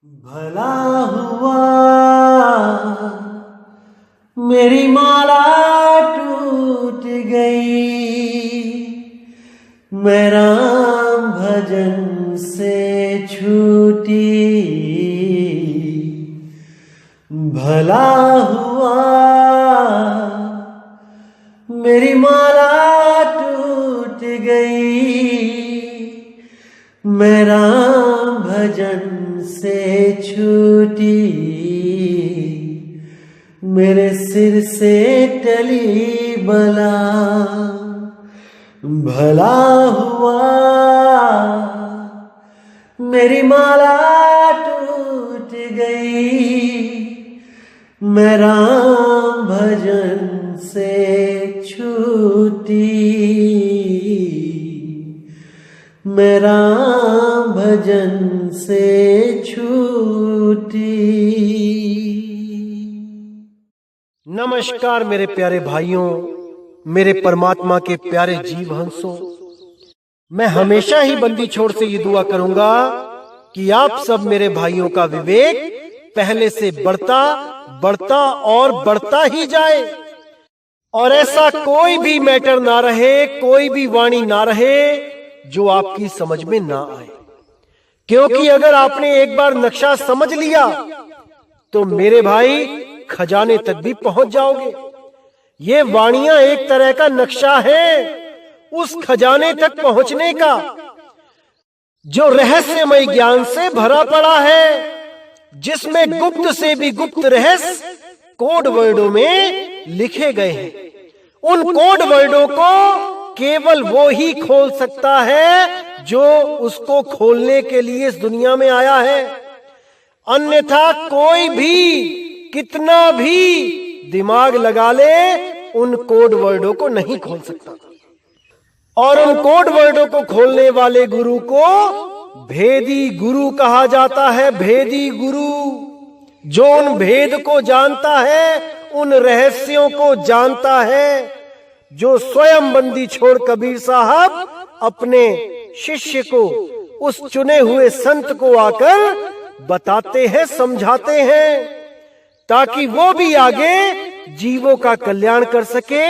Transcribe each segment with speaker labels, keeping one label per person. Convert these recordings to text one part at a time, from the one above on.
Speaker 1: भला हुआ मेरी माला टूट गई, मैं राम भजन से छूटी। भला हुआ मेरी माला टूट गई, मैं राम भजन से छूटी। मेरे सिर से टली बला, भला हुआ मेरी माला टूट गई, मैं राम भजन से छूटी। मैं राम भजन से छूटी।
Speaker 2: नमस्कार मेरे प्यारे भाइयों, मेरे परमात्मा के प्यारे जीव हंसों। मैं हमेशा ही बंदी छोड़ से ये दुआ करूंगा कि आप सब मेरे भाइयों का विवेक पहले से बढ़ता बढ़ता और बढ़ता ही जाए, और ऐसा कोई भी मैटर ना रहे, कोई भी वाणी ना रहे जो आपकी समझ में ना आए। क्योंकि अगर आपने एक बार नक्शा समझ लिया तो मेरे भाई खजाने तक भी पहुंच जाओगे। ये वाणियां एक तरह का नक्शा है उस खजाने तक पहुंचने का जो रहस्यमय ज्ञान से भरा पड़ा है, जिसमें गुप्त से भी गुप्त रहस्य कोड वर्डों में लिखे गए हैं। उन कोड वर्डों को केवल वो ही खोल सकता है जो उसको खोलने के लिए इस दुनिया में आया है। अन्यथा कोई भी कितना भी दिमाग लगा ले उन कोड वर्डों को नहीं खोल सकता। और उन कोड वर्डों को खोलने वाले गुरु को भेदी गुरु कहा जाता है। भेदी गुरु जो उन भेद को जानता है, उन रहस्यों को जानता है, जो स्वयं बंदी छोड़ कबीर साहब अपने शिष्य को, उस चुने हुए संत को आकर बताते हैं, समझाते हैं, ताकि वो भी आगे जीवों का कल्याण कर सके।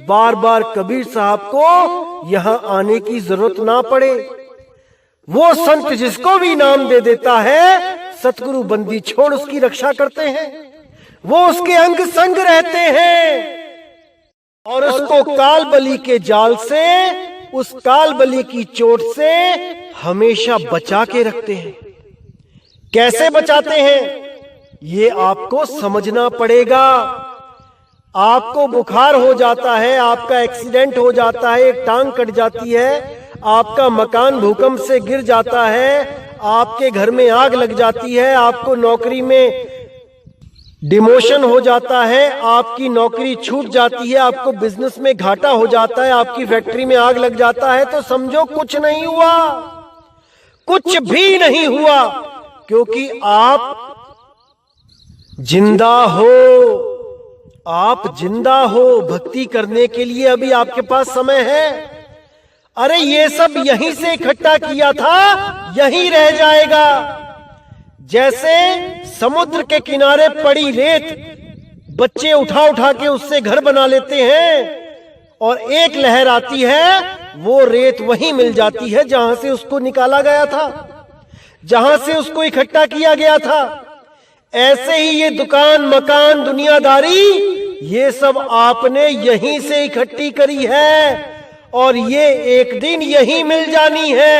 Speaker 2: बार बार कबीर साहब को यहां आने की जरूरत ना पड़े। वो संत जिसको भी नाम दे देता है, सतगुरु बंदी छोड़ उसकी रक्षा करते हैं। वो उसके अंग संग रहते हैं और उसको काल बलि के जाल से, उस काल बलि की चोट से हमेशा बचा के रखते हैं। कैसे बचाते हैं ये आपको समझना पड़ेगा। आपको बुखार हो जाता है, आपका एक्सीडेंट हो जाता है, एक टांग कट जाती है, आपका मकान भूकंप से गिर जाता है, आपके घर में आग लग जाती है, आपको नौकरी में डिमोशन हो जाता है, आपकी नौकरी छूट जाती है, आपको बिजनेस में घाटा हो जाता है, आपकी फैक्ट्री में आग लग जाता है, तो समझो कुछ नहीं हुआ, कुछ भी नहीं हुआ, क्योंकि आप जिंदा हो। आप जिंदा हो। भक्ति करने के लिए अभी आपके पास समय है। अरे ये सब यहीं से इकट्ठा किया था, यहीं रह जाएगा। जैसे समुद्र के किनारे पड़ी रेत बच्चे उठा उठा के उससे घर बना लेते हैं, और एक लहर आती है, वो रेत वहीं मिल जाती है जहां से उसको निकाला गया था, जहां से उसको इकट्ठा किया गया था। ऐसे ही ये दुकान, मकान, दुनियादारी, ये सब आपने यहीं से इकट्ठी करी है, और ये एक दिन यहीं मिल जानी है।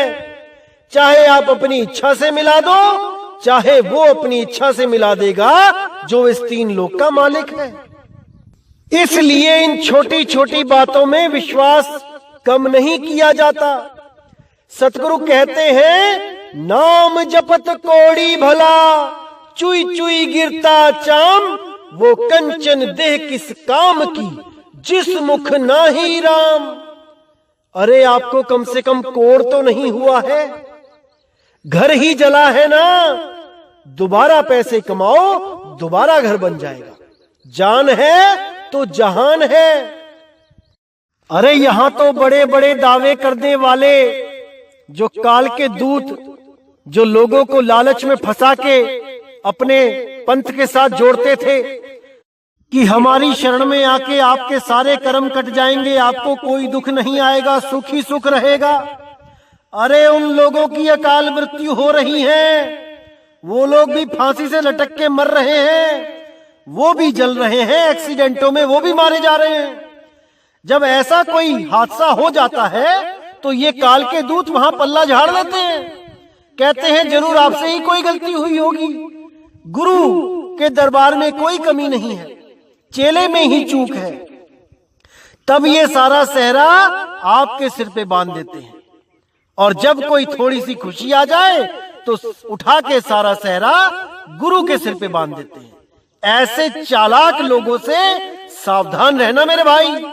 Speaker 2: चाहे आप अपनी इच्छा से मिला दो, चाहे वो अपनी इच्छा से मिला देगा, जो इस तीन लोक का मालिक है। इसलिए इन छोटी छोटी बातों में विश्वास कम नहीं किया जाता। सतगुरु कहते हैं, नाम जपत कोड़ी भला, चुई चुई गिरता चाम, वो कंचन देह किस काम की, जिस मुख नाही राम। अरे आपको कम से कम कोड़ तो नहीं हुआ है, घर ही जला है ना। दोबारा पैसे कमाओ, दोबारा घर बन जाएगा। जान है तो जहान है। अरे यहां तो बड़े बड़े दावे करने वाले जो काल के दूत जो लोगों को लालच में फंसा के अपने पंथ के साथ जोड़ते थे कि हमारी शरण में आके आपके सारे कर्म कट जाएंगे, आपको कोई दुख नहीं आएगा, सुख ही सुख रहेगा। अरे उन लोगों की अकाल मृत्यु हो रही है, वो लोग भी फांसी से लटक के मर रहे हैं, वो भी जल रहे हैं एक्सीडेंटों में, वो भी मारे जा रहे हैं। जब ऐसा कोई हादसा हो जाता है तो ये काल के दूत वहां पल्ला झाड़ लेते हैं, कहते हैं जरूर आपसे ही कोई गलती हुई होगी, गुरु के दरबार में कोई कमी नहीं है, चेले में ही चूक है। तब ये सारा सहरा आपके सिर पे बांध देते हैं, और जब कोई थोड़ी सी खुशी आ जाए तो उठा के सारा सहरा गुरु के सिर पे बांध देते हैं। ऐसे चालाक लोगों से सावधान रहना मेरे भाई।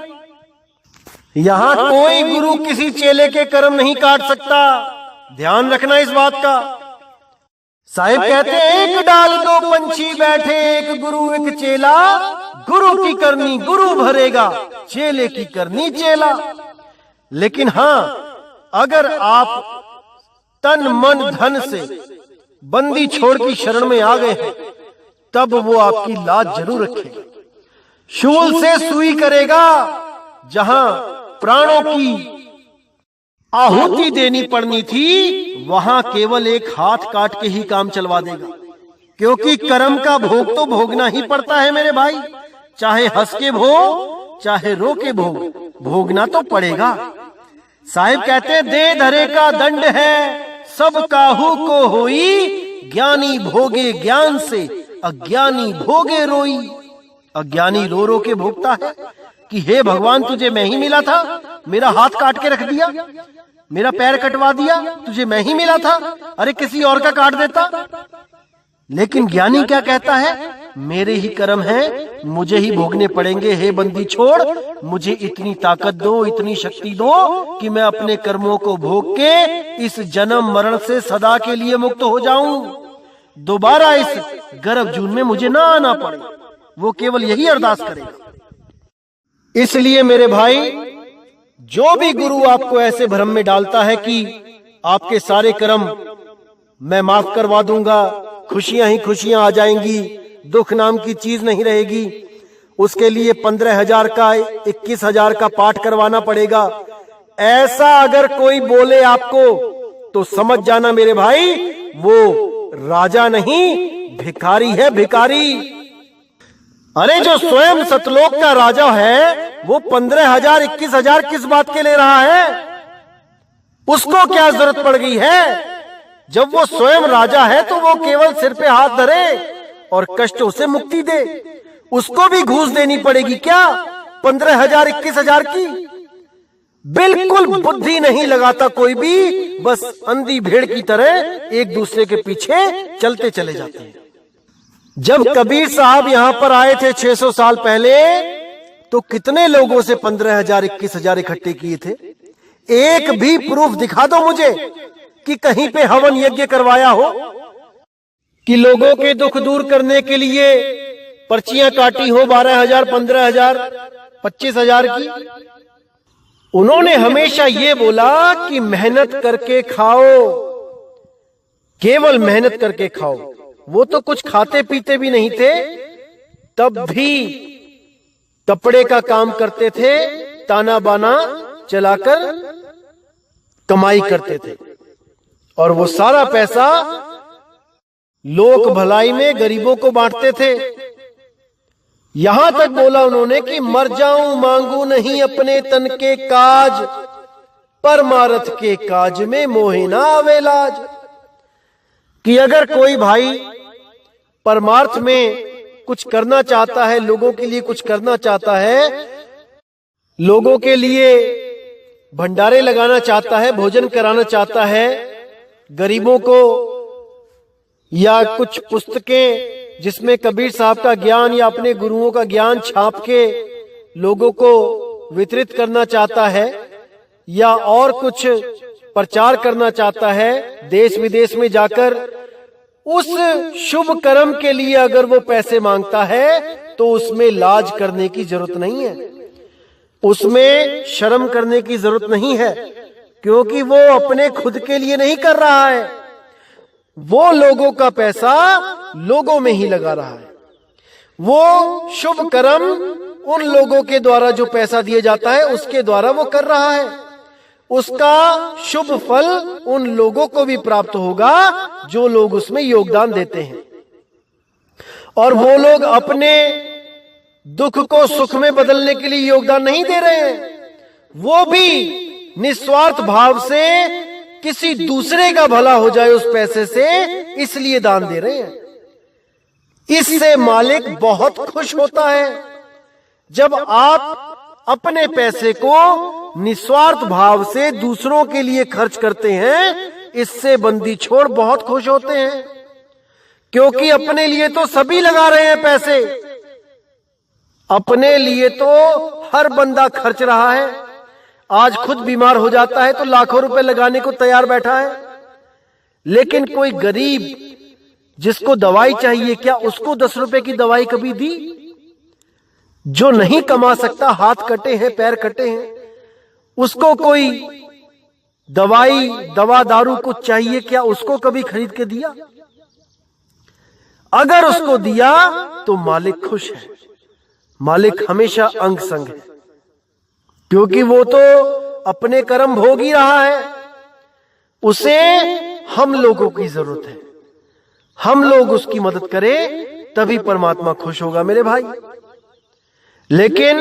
Speaker 2: यहां कोई गुरु किसी चेले के कर्म नहीं काट सकता, ध्यान रखना इस बात का। साहिब कहते हैं एक डाल दो पंछी बैठे, एक गुरु एक चेला, गुरु की करनी गुरु भरेगा, चेले की करनी चेला। लेकिन हां, अगर आप तन मन धन से बंदी छोड़ की शरण में आ गए हैं, तब वो आपकी लाज जरूर रखेगा। शूल से सुई करेगा, जहां प्राणों की आहुति देनी पड़नी थी वहां केवल एक हाथ काट के ही काम चलवा देगा। क्योंकि कर्म का भोग तो भोगना ही पड़ता है मेरे भाई, चाहे हंस के भोग चाहे रो के भोग, भोगना तो पड़ेगा। साहिब कहते हैं दे धरे का दंड है, सब काहू को होई, ज्ञानी भोगे ज्ञान से, अज्ञानी भोगे रोई। अज्ञानी रो रो के भोगता है कि हे भगवान तुझे मैं ही मिला था, मेरा हाथ काट के रख दिया, मेरा पैर कटवा दिया, तुझे मैं ही मिला था, अरे किसी और का काट देता। लेकिन ज्ञानी क्या कहता है, मेरे ही कर्म हैं, मुझे ही भोगने पड़ेंगे। हे बंदी छोड़, मुझे इतनी ताकत दो, इतनी शक्ति दो कि मैं अपने कर्मों को भोग के इस जन्म मरण से सदा के लिए मुक्त हो जाऊं, दोबारा इस गर्भ जून में मुझे ना आना पड़े। वो केवल यही अरदास करेगा। इसलिए मेरे भाई, जो भी गुरु आपको ऐसे भ्रम में डालता है कि आपके सारे कर्म मैं माफ करवा दूंगा, खुशियां ही खुशियां आ जाएंगी, दुख नाम की चीज नहीं रहेगी, उसके लिए 15,000 का 21,000 का पाठ करवाना पड़ेगा, ऐसा अगर कोई बोले आपको तो समझ जाना मेरे भाई, वो राजा नहीं भिखारी है, भिखारी। अरे जो स्वयं सतलोक का राजा है वो 15,000 21,000 किस बात के ले रहा है? उसको क्या जरूरत पड़ गई है? जब वो स्वयं राजा है तो वो केवल सिर पे हाथ धरे और कष्टों से मुक्ति दे। उसको भी घूस देनी पड़ेगी क्या 15,000 21,000 की? बिल्कुल बुद्धि नहीं लगाता कोई भी, बस अंधी भेड़ की तरह एक दूसरे के पीछे चलते चले जाते हैं। जब कबीर साहब यहां पर आए थे 600 साल पहले, तो कितने लोगों से 15,000 21,000 इकट्ठे किए थे? एक भी प्रूफ दिखा दो मुझे कि कहीं पे हवन यज्ञ करवाया हो, कि लोगों के दुख दूर करने के लिए पर्चियां काटी हो 12,000 15,000 25,000 की। उन्होंने हमेशा ये बोला कि मेहनत करके खाओ, केवल मेहनत करके खाओ। वो तो कुछ खाते पीते भी नहीं थे, तब भी कपड़े का काम करते थे, ताना बाना चलाकर कमाई करते थे, और वो सारा पैसा लोक भलाई में गरीबों को बांटते थे। यहां तक बोला उन्होंने कि मर जाऊं मांगू नहीं अपने तन के काज, परमारथ के काज में मोहे ना आवे लाज। कि अगर कोई भाई परमार्थ में कुछ करना चाहता है, लोगों के लिए कुछ करना चाहता है, लोगों के लिए भंडारे लगाना चाहता है, भोजन कराना चाहता है गरीबों को, या कुछ पुस्तकें जिसमें कबीर साहब का ज्ञान या अपने गुरुओं का ज्ञान छाप के लोगों को वितरित करना चाहता है, या और कुछ प्रचार करना चाहता है देश विदेश में जाकर, उस शुभ कर्म के लिए अगर वो पैसे मांगता है तो उसमें लाज करने की जरूरत नहीं है, उसमें शर्म करने की जरूरत नहीं है, क्योंकि वो अपने खुद के लिए नहीं कर रहा है, वो लोगों का पैसा लोगों में ही लगा रहा है। वो शुभ कर्म उन लोगों के द्वारा जो पैसा दिया जाता है उसके द्वारा वो कर रहा है, उसका शुभ फल उन लोगों को भी प्राप्त होगा जो लोग उसमें योगदान देते हैं। और वो लोग अपने दुख को सुख में बदलने के लिए योगदान नहीं दे रहे हैं, वो भी निस्वार्थ भाव से किसी दूसरे का भला हो जाए उस पैसे से, इसलिए दान दे रहे हैं। इससे मालिक बहुत खुश होता है। जब आप अपने पैसे को निस्वार्थ भाव से दूसरों के लिए खर्च करते हैं, इससे बंदी छोड़ बहुत खुश होते हैं, क्योंकि अपने लिए तो सभी लगा रहे हैं पैसे, अपने लिए तो हर बंदा खर्च रहा है। आज खुद बीमार हो जाता है तो लाखों रुपए लगाने को तैयार बैठा है, लेकिन कोई गरीब जिसको दवाई चाहिए, क्या उसको 10 रुपए की दवाई कभी दी? जो नहीं कमा सकता, हाथ कटे हैं, पैर कटे हैं, उसको कोई दवाई दवा दारू कुछ चाहिए, क्या उसको कभी खरीद के दिया? अगर उसको दिया तो मालिक खुश है। मालिक हमेशा अंग संग है, क्योंकि वो तो अपने कर्म भोग ही रहा है। उसे हम लोगों की जरूरत है, हम लोग उसकी मदद करें तभी परमात्मा खुश होगा मेरे भाई। लेकिन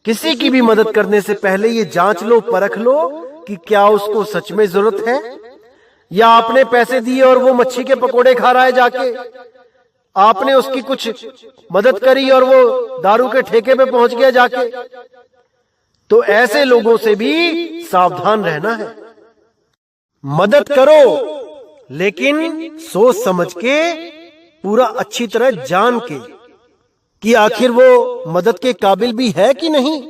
Speaker 2: किसी की भी मदद करने से पहले ये जांच लो, परख लो कि क्या उसको सच में जरूरत है, या आपने पैसे दिए और वो मच्छी के पकोड़े खा रहा है जाके, आपने उसकी कुछ मदद करी और वो दारू के ठेके पे पहुंच गया जाके। तो ऐसे लोगों से भी सावधान रहना है। मदद करो, लेकिन सोच समझ के, पूरा अच्छी तरह जान के कि आखिर वो मदद के काबिल भी है कि नहीं,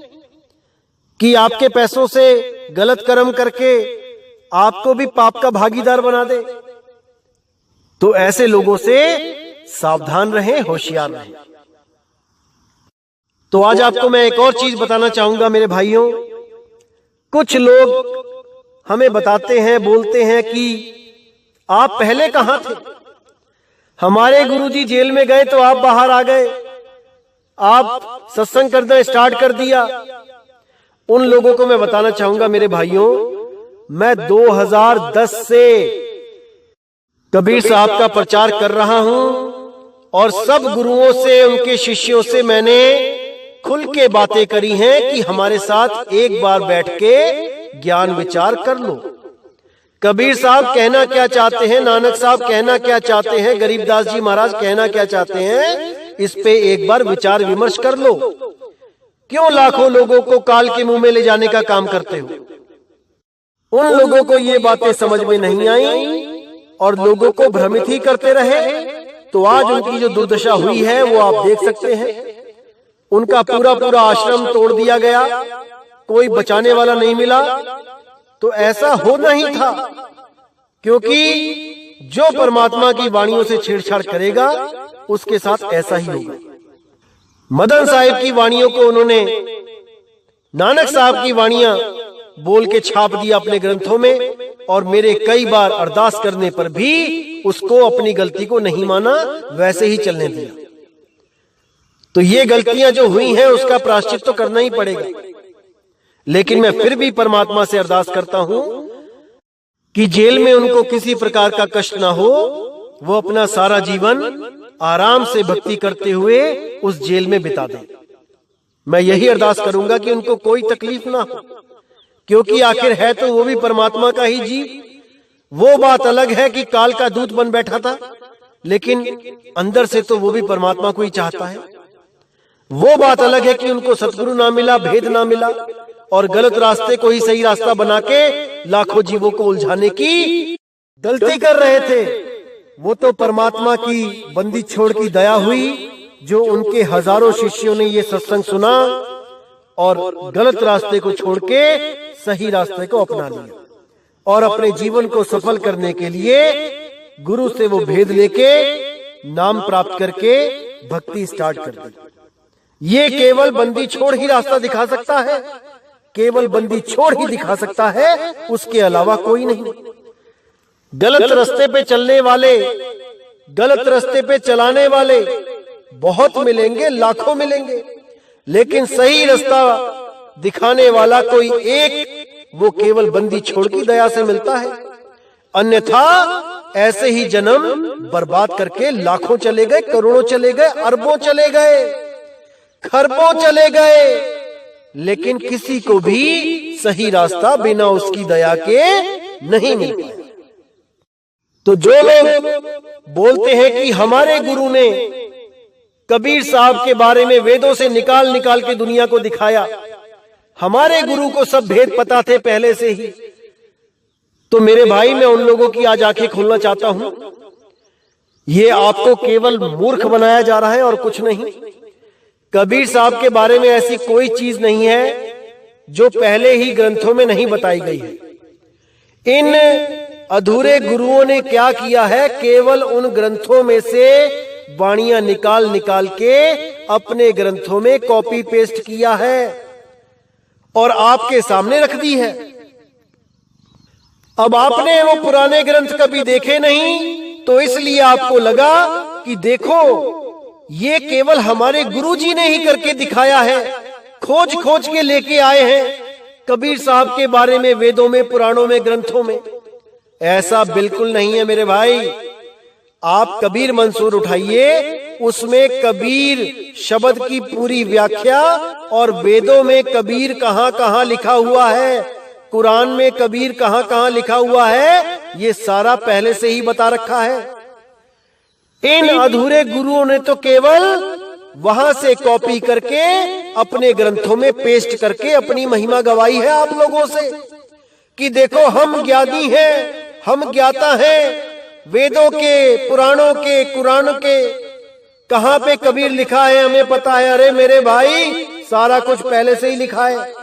Speaker 2: कि आपके पैसों से गलत कर्म करके आपको भी पाप का भागीदार बना दे। तो ऐसे लोगों से सावधान रहें, होशियार रहें। तो आज आपको मैं एक और चीज बताना चाहूंगा मेरे भाइयों। कुछ लोग हमें बताते हैं, बोलते हैं कि आप पहले कहां थे, हमारे गुरुजी जेल में गए तो आप बाहर आ गए, आप सत्संग करना स्टार्ट कर दिया। उन लोगों को मैं बताना चाहूंगा मेरे भाइयों, मैं 2010 से कबीर साहब का प्रचार कर रहा हूं और सब गुरुओं से, उनके शिष्यों से मैंने खुल के बातें करी हैं कि हमारे साथ एक बार बैठ के ज्ञान विचार कर लो। कबीर साहब कहना क्या चाहते हैं, नानक साहब कहना क्या चाहते हैं, गरीबदास जी महाराज कहना क्या चाहते हैं, इस पे एक बार विचार विमर्श कर लो। क्यों लाखों लोगों को काल के मुंह में ले जाने का काम करते हो? उन लोगों को ये बातें समझ में नहीं आई और लोगों को भ्रमित ही करते रहे। तो आज उनकी जो दुर्दशा हुई है वो आप देख सकते हैं। उनका पूरा पूरा आश्रम तोड़ दिया गया, कोई बचाने वाला नहीं मिला। तो ऐसा होना ही था, क्योंकि जो परमात्मा की वाणियों से छेड़छाड़ करेगा उसके साथ ऐसा ही होगा। मदन साहिब की वाणियों को उन्होंने नानक साहब की वाणियां बोल के छाप दिया अपने ग्रंथों में, और मेरे कई बार अरदास करने पर भी उसको, अपनी गलती को नहीं माना, वैसे ही चलने दिया। तो ये गलतियां जो हुई हैं उसका प्रायश्चित तो करना ही पड़ेगा। लेकिन मैं फिर भी परमात्मा से अरदास करता हूं कि जेल में उनको किसी प्रकार का कष्ट ना हो, वो अपना सारा जीवन आराम से भक्ति करते हुए उस जेल में बिता दें। मैं यही अरदास करूंगा कि उनको कोई तकलीफ ना हो, क्योंकि आखिर है तो वो भी परमात्मा का ही जीव। वो बात अलग है कि काल का दूत बन बैठा था, लेकिन अंदर से तो वो भी परमात्मा को ही चाहता है। वो बात अलग है कि उनको सतगुरु ना मिला, भेद ना मिला, और गलत रास्ते को ही सही रास्ता बना के लाखों जीवों को उलझाने की गलती कर रहे थे। वो तो परमात्मा की बंदी छोड़ की दया हुई, जो उनके हजारों शिष्यों ने ये सत्संग सुना और गलत रास्ते को छोड़ के सही रास्ते को अपना लिया, और अपने जीवन को सफल करने के लिए गुरु से वो भेद लेके नाम प्राप्त करके भक्ति स्टार्ट कर दी। ये केवल बंदी छोड़ ही रास्ता दिखा सकता है, केवल बंदी छोड़ ही दिखा सकता है, उसके अलावा कोई नहीं। गलत रास्ते पे चलने वाले, गलत रास्ते पे चलाने वाले बहुत मिलेंगे, लाखों मिलेंगे, लेकिन सही रास्ता दिखाने वाला कोई एक, वो केवल बंदी छोड़ की दया से मिलता है। अन्यथा ऐसे ही जन्म बर्बाद करके लाखों चले गए, करोड़ों चले गए, अरबों चले गए, खरबों चले गए, लेकिन किसी को भी सही रास्ता बिना उसकी दया के नहीं मिल पाया। तो जो लोग बोलते हैं कि हमारे गुरु ने कबीर साहब के बारे में वेदों से निकाल निकाल के दुनिया को दिखाया, हमारे गुरु को सब भेद पता थे पहले से ही, तो मेरे भाई मैं उन लोगों की आज आंखें खोलना चाहता हूं। ये आपको केवल मूर्ख बनाया जा रहा है और कुछ नहीं। कबीर साहब के बारे में ऐसी कोई चीज नहीं है जो पहले ही ग्रंथों में नहीं बताई गई है। इन अधूरे गुरुओं ने क्या किया है, केवल उन ग्रंथों में से वाणियां निकाल निकाल के अपने ग्रंथों में कॉपी पेस्ट किया है और आपके सामने रख दी है। अब आपने वो पुराने ग्रंथ कभी देखे नहीं, तो इसलिए आपको लगा कि देखो ये केवल हमारे गुरुजी ने ही करके दिखाया है, खोज खोज के लेके आए हैं कबीर साहब के बारे में वेदों में, पुराणों में, ग्रंथों में। ऐसा बिल्कुल नहीं है मेरे भाई। आप कबीर मंसूर उठाइए, उसमें कबीर शब्द की पूरी व्याख्या और वेदों में कबीर कहां कहां लिखा हुआ है, कुरान में कबीर कहां कहां लिखा हुआ है, ये सारा पहले से ही बता रखा है। इन अधूरे गुरुओं ने तो केवल वहां से कॉपी करके अपने ग्रंथों में पेस्ट करके अपनी महिमा गवाई है आप लोगों से कि देखो हम ज्ञानी हैं, हम ज्ञाता हैं, वेदों के, पुराणों के, कुरान के कहां पे कबीर लिखा है हमें पता है। अरे मेरे भाई, सारा कुछ पहले से ही लिखा है,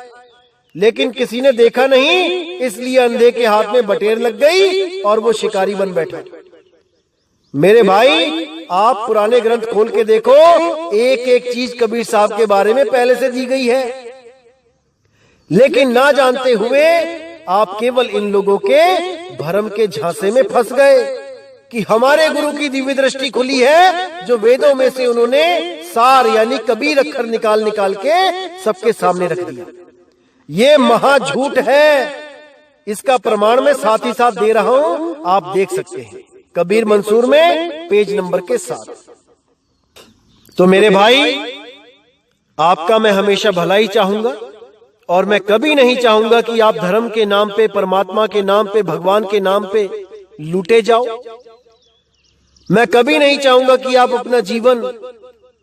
Speaker 2: लेकिन किसी ने देखा नहीं, इसलिए अंधे के हाथ में बटेर लग गई और वो शिकारी बन बैठा। मेरे भाई, आप पुराने ग्रंथ खोल के देखो, एक एक चीज कबीर साहब के बारे में पहले से दी गई है, लेकिन ना जानते हुए आप केवल इन लोगों के भ्रम के झांसे में फंस गए कि हमारे गुरु की दिव्य दृष्टि खुली है, जो वेदों में से उन्होंने सार यानी कबीर अक्षर निकाल निकाल के सबके सामने रख दिया। ये महा झूठ है, इसका प्रमाण मैं साथ ही साथ दे रहा हूं, आप देख सकते हैं कबीर मंसूर में पेज नंबर के 7। तो मेरे भाई, आपका मैं हमेशा भला ही चाहूंगा और मैं कभी नहीं चाहूंगा कि आप धर्म के नाम पे, परमात्मा के नाम पे, भगवान के नाम पे लूटे जाओ। मैं कभी नहीं चाहूंगा कि आप अपना जीवन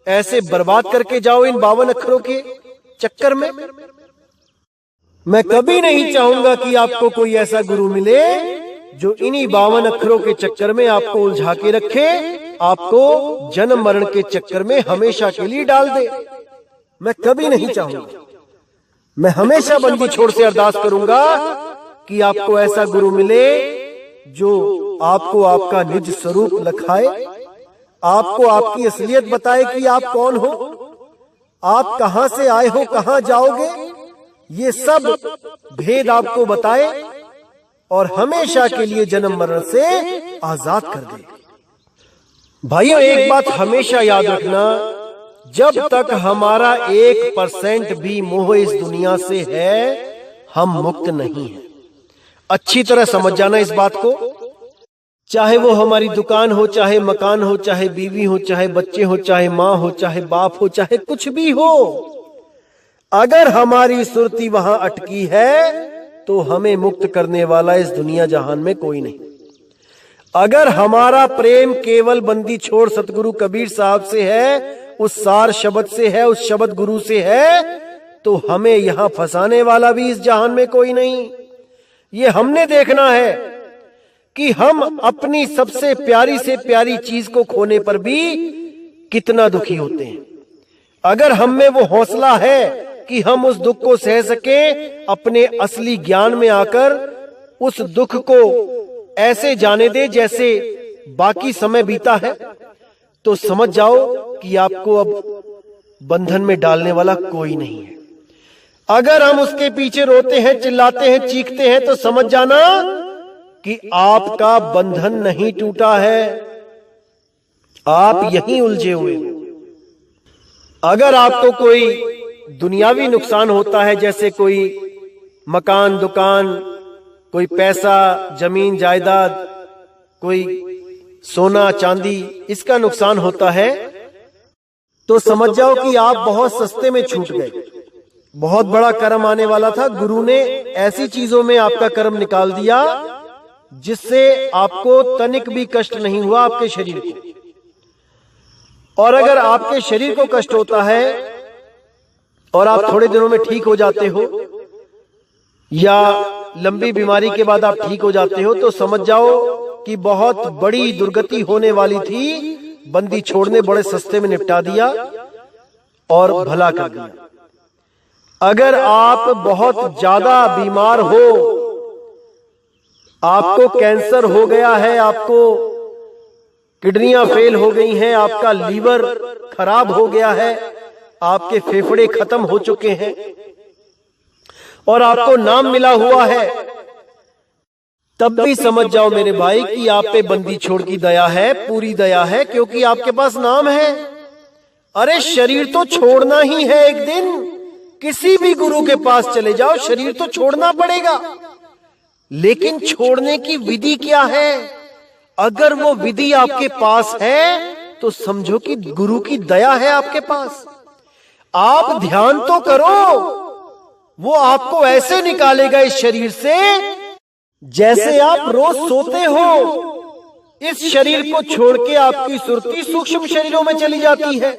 Speaker 2: ऐसे बर्बाद करके जाओ इन 52 अक्षरों के चक्कर में। मैं कभी नहीं चाहूंगा कि आपको कोई ऐसा गुरु मिले जो इन्हीं 52 अक्षरों के चक्कर में आपको उलझा के रखे, आपको जन्म मरण के चक्कर में हमेशा के लिए डाल दे। मैं कभी नहीं चाहूंगा। मैं हमेशा बंदी छोड़ से अरदास करूंगा कि आपको ऐसा गुरु मिले जो आपको आपका निज स्वरूप लखाए, आपको आपकी असलियत बताए कि आप कौन हो, आप कहां से आए हो, कहां जाओगे, ये सब भेद आपको बताए और हमेशा के लिए जन्म मरण से आजाद कर दे। भाइयों, एक बात हमेशा याद रखना, जब तक हमारा 1% भी मोह इस दुनिया से है, हम मुक्त नहीं हैं। अच्छी तरह समझ जाना इस बात को। चाहे वो हमारी दुकान हो, चाहे मकान हो, चाहे बीवी हो, चाहे बच्चे हो, चाहे माँ हो, चाहे बाप हो, चाहे कुछ भी हो, अगर हमारी सुरती वहां अटकी है तो हमें मुक्त करने वाला इस दुनिया जहान में कोई नहीं। अगर हमारा प्रेम केवल बंदी छोड़ सतगुरु कबीर साहब से है, उस सार शब्द से है, उस शब्द गुरु से है, तो हमें यहां फंसाने वाला भी इस जहान में कोई नहीं। ये हमने देखना है कि हम अपनी सबसे प्यारी से प्यारी चीज को खोने पर भी कितना दुखी होते हैं। अगर हम में वो हौसला है कि हम उस दुख को सह सके, अपने असली ज्ञान में आकर उस दुख को ऐसे जाने दे जैसे बाकी समय बीता है, तो समझ जाओ कि आपको अब बंधन में डालने वाला कोई नहीं है। अगर हम उसके पीछे रोते हैं, चिल्लाते हैं, चीखते हैं, तो समझ जाना कि आपका बंधन नहीं टूटा है, आप यहीं उलझे हुए हो। अगर आपको कोई दुनियावी नुकसान होता है, जैसे कोई मकान दुकान, कोई पैसा जमीन जायदाद, कोई सोना चांदी, इसका नुकसान होता है, तो समझ जाओ कि आप बहुत सस्ते में छूट गए। बहुत बड़ा कर्म आने वाला था, गुरु ने ऐसी चीजों में आपका कर्म निकाल दिया जिससे आपको तनिक भी कष्ट नहीं हुआ आपके शरीर को। और अगर आपके शरीर को कष्ट होता है और आप थोड़े दिनों में ठीक हो जाते हो, या लंबी बीमारी के बाद आप ठीक हो जाते हो, तो समझ जाओ कि बहुत बड़ी दुर्गति होने वाली थी। बंदी छोड़ ने बड़े सस्ते में निपटा दिया और भला कर दिया। अगर आप बहुत ज्यादा बीमार हो, आपको कैंसर हो गया है, आपको किडनियां फेल हो गई हैं, आपका लीवर खराब हो गया है, आपके फेफड़े खत्म हो चुके हैं और आपको नाम मिला हुआ है, तब भी समझ जाओ मेरे भाई कि आप पे बंदी छोड़ की दया है, पूरी दया है, क्योंकि आपके पास नाम है। अरे शरीर तो छोड़ना ही है एक दिन, किसी भी गुरु के पास चले जाओ, शरीर तो छोड़ना पड़ेगा। लेकिन छोड़ने की विधि क्या है? अगर वो विधि आपके पास है तो समझो कि गुरु की दया है आपके पास। आप ध्यान तो करो, वो आपको ऐसे निकालेगा इस शरीर से जैसे आप रोज सोते हो। इस शरीर को छोड़ के आपकी सुरती सूक्ष्म शरीरों में चली जाती है।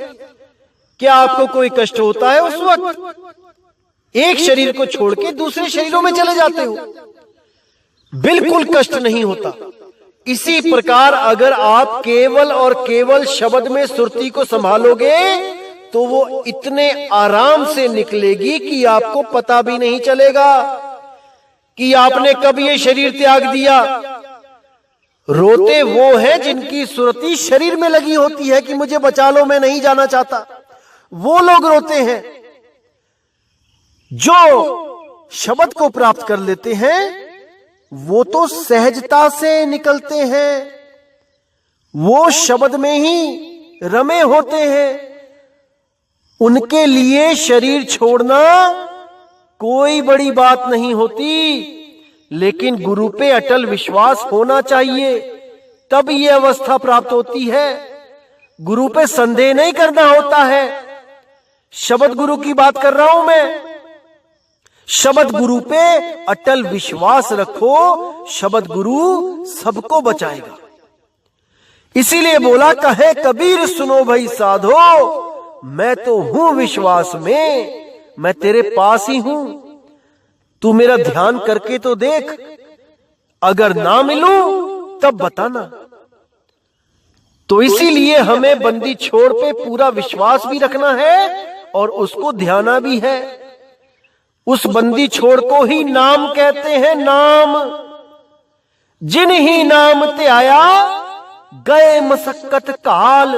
Speaker 2: क्या आपको कोई कष्ट होता है उस वक्त? एक शरीर को छोड़ के दूसरे शरीरों में चले जाते हो, बिल्कुल कष्ट नहीं होता। इसी प्रकार अगर आप केवल और केवल शब्द में सुरती को संभालोगे तो वो इतने आराम से निकलेगी कि आपको पता भी नहीं चलेगा कि आपने कब ये शरीर त्याग दिया। रोते वो हैं जिनकी सुरती शरीर में लगी होती है कि मुझे बचा लो, मैं नहीं जाना चाहता। वो लोग रोते हैं। जो शब्द को प्राप्त कर लेते हैं वो तो सहजता से निकलते हैं, वो शब्द में ही रमे होते हैं। उनके लिए शरीर छोड़ना कोई बड़ी बात नहीं होती, लेकिन गुरु पे अटल विश्वास होना चाहिए, तब ये अवस्था प्राप्त होती है। गुरु पे संदेह नहीं करना होता है। शब्द गुरु की बात कर रहा हूं मैं। शब्द गुरु पे अटल विश्वास रखो, शब्द गुरु सबको बचाएगा। इसीलिए बोला, कहे कबीर सुनो भाई साधो, मैं तो हूं विश्वास में, मैं तेरे पास ही हूं, तू मेरा ध्यान करके तो देख, अगर ना मिलूं तब बताना। तो इसीलिए हमें बंदी छोड़ पे पूरा विश्वास भी रखना है और उसको ध्याना भी है। उस बंदी छोड़ को ही नाम कहते हैं। नाम जिन ही नाम ते आया, गए मसक्कत काल,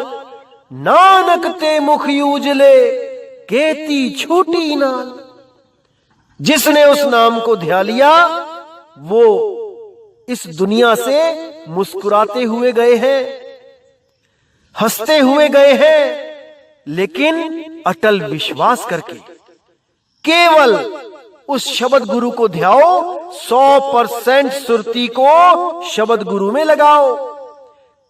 Speaker 2: नानक ते मुख यूजले, केती छूटी नाल। जिसने उस नाम को ध्या लिया वो इस दुनिया से मुस्कुराते हुए गए हैं, हंसते हुए गए हैं, लेकिन अटल विश्वास करके। केवल उस शब्द गुरु को ध्याओ, 100% सुरती को शब्द गुरु में लगाओ,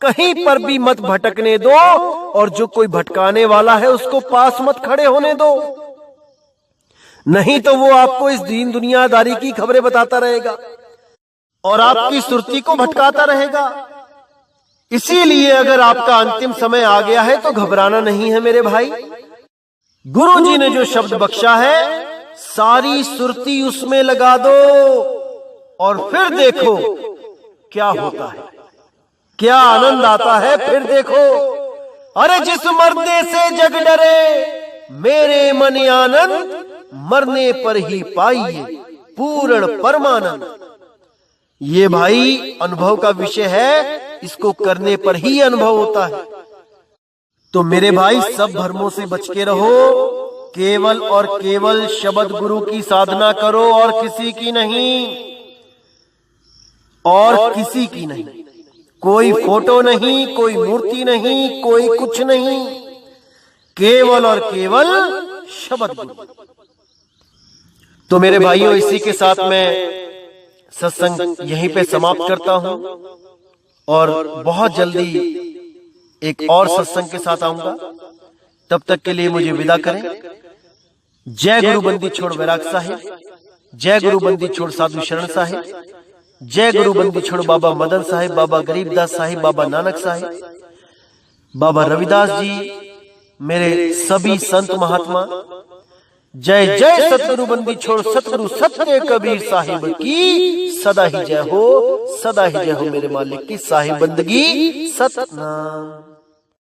Speaker 2: कहीं पर भी मत भटकने दो, और जो कोई भटकाने वाला है उसको पास मत खड़े होने दो, नहीं तो वो आपको इस दीन दुनियादारी की खबरें बताता रहेगा और आपकी सुरती को भटकाता रहेगा। इसीलिए अगर आपका अंतिम समय आ गया है तो घबराना नहीं है मेरे भाई। गुरु जी ने जो शब्द बख्शा है, सारी सुरती उसमें लगा दो और फिर देखो क्या होता है, क्या आनंद आता है। फिर देखो, अरे जिस मरने से जग डरे, मेरे मन आनंद, मरने पर ही पाइए पूर्ण परमानंद। ये भाई अनुभव का विषय है, इसको करने पर ही अनुभव होता है। तो मेरे भाई सब भ्रमों से बच के रहो, केवल और केवल शब्द गुरु की साधना करो और किसी की नहीं। और किसी की नहीं। कोई फोटो नहीं, कोई मूर्ति नहीं, कोई कुछ नहीं, केवल और केवल शब्द गुरु। तो मेरे भाइयों, इसी के साथ मैं सत्संग यहीं पे समाप्त करता हूं और बहुत जल्दी एक और सत्संग के साथ आऊंगा। तब तक के लिए मुझे विदा करें। जय गुरु बंदी छोड़ वैराग साहिब, जय गुरु बंदी छोड़ साधु शरण साहिब, जय गुरु बंदी छोड़ बाबा मदन साहिब, बाबा गरीबदास साहिब, बाबा नानक साहिब, बाबा रविदास जी, मेरे सभी संत महात्मा। जय जय सतगुरु बंदी छोड़ सतगुरु सत्य कबीर साहिब की सदा ही जय हो, सदा ही जय हो। मेरे मालिक की साहिब बंदगी सतनाम।